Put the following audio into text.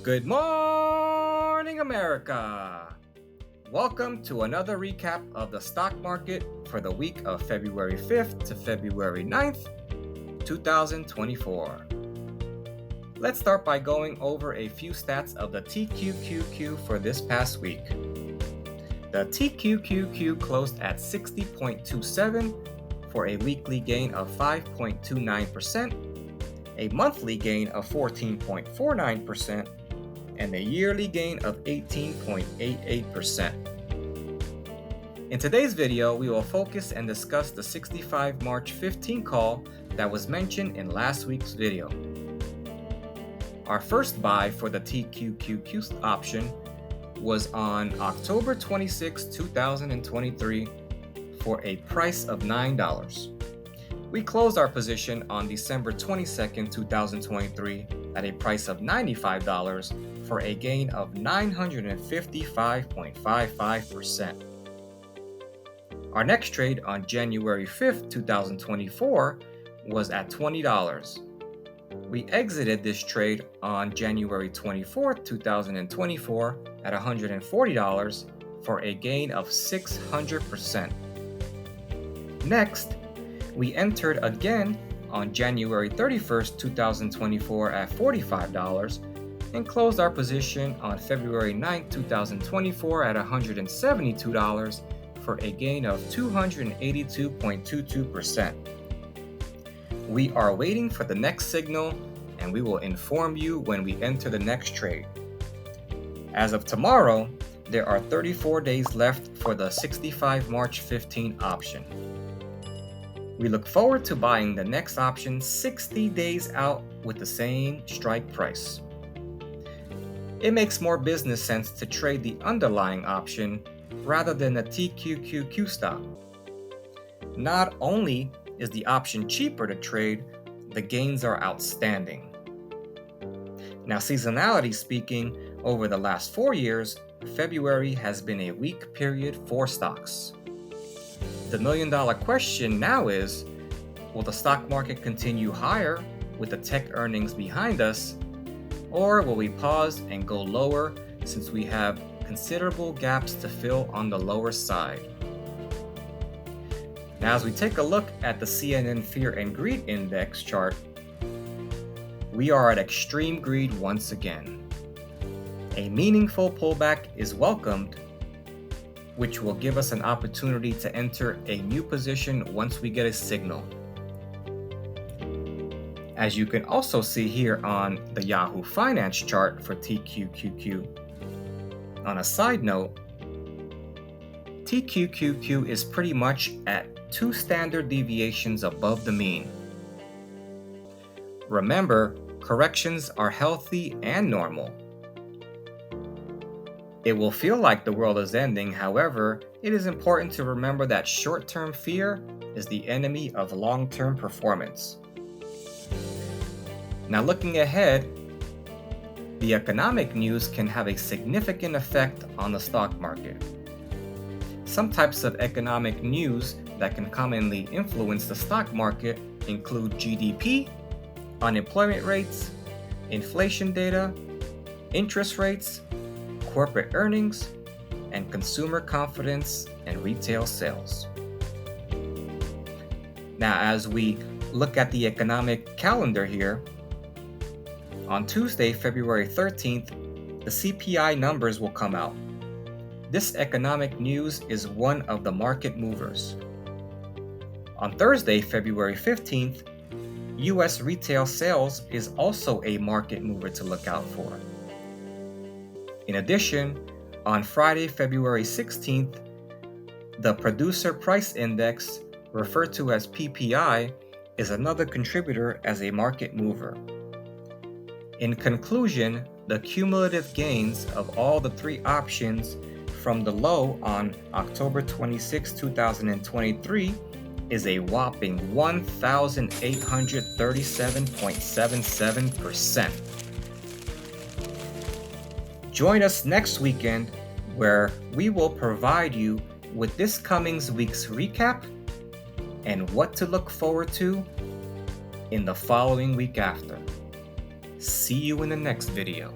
Good morning, America! Welcome to another recap of the stock market for the week of February 5th to February 9th, 2024. Let's start by going over a few stats of the TQQQ for this past week. The TQQQ closed at 60.27 for a weekly gain of 5.29%, a monthly gain of 14.49%, and a yearly gain of 18.88%. In today's video, we will focus and discuss the 65 March 15 call that was mentioned in last week's video. Our first buy for the TQQQ option was on October 26, 2023 for a price of $9. We closed our position on December 22, 2023 at a price of $95 for a gain of 955.55%. Our next trade on January 5, 2024 was at $20. We exited this trade on January 24, 2024 at $140 for a gain of 600%. Next, we entered again on January 31st, 2024 at $45 and closed our position on February 9th, 2024 at $172 for a gain of 282.22%. We are waiting for the next signal and we will inform you when we enter the next trade. As of tomorrow, there are 34 days left for the 65 March 15 option. We look forward to buying the next option 60 days out with the same strike price. It makes more business sense to trade the underlying option rather than the TQQQ stock. Not only is the option cheaper to trade, the gains are outstanding. Now, seasonality speaking, over the last 4 years, February has been a weak period for stocks. The million-dollar question now is, will the stock market continue higher with the tech earnings behind us, or will we pause and go lower since we have considerable gaps to fill on the lower side? Now, as we take a look at the CNN Fear and Greed Index chart, we are at extreme greed once again. A meaningful pullback is welcomed, which will give us an opportunity to enter a new position once we get a signal. As you can also see here on the Yahoo Finance chart for TQQQ. On a side note, TQQQ is pretty much at 2 standard deviations above the mean. Remember, corrections are healthy and normal. It will feel like the world is ending, however, it is important to remember that short-term fear is the enemy of long-term performance. Now, looking ahead, the economic news can have a significant effect on the stock market. Some types of economic news that can commonly influence the stock market include GDP, unemployment rates, inflation data, interest rates, corporate earnings, and consumer confidence and retail sales. Now, as we look at the economic calendar here, on Tuesday, February 13th, the CPI numbers will come out. This economic news is one of the market movers. On Thursday, February 15th, U.S. retail sales is also a market mover to look out for. In addition, on Friday, February 16th, the Producer Price Index, referred to as PPI, is another contributor as a market mover. In conclusion, the cumulative gains of all the 3 options from the low on October 26, 2023 is a whopping 1,837.77%. Join us next weekend where we will provide you with this coming week's recap and what to look forward to in the following week after. See you in the next video.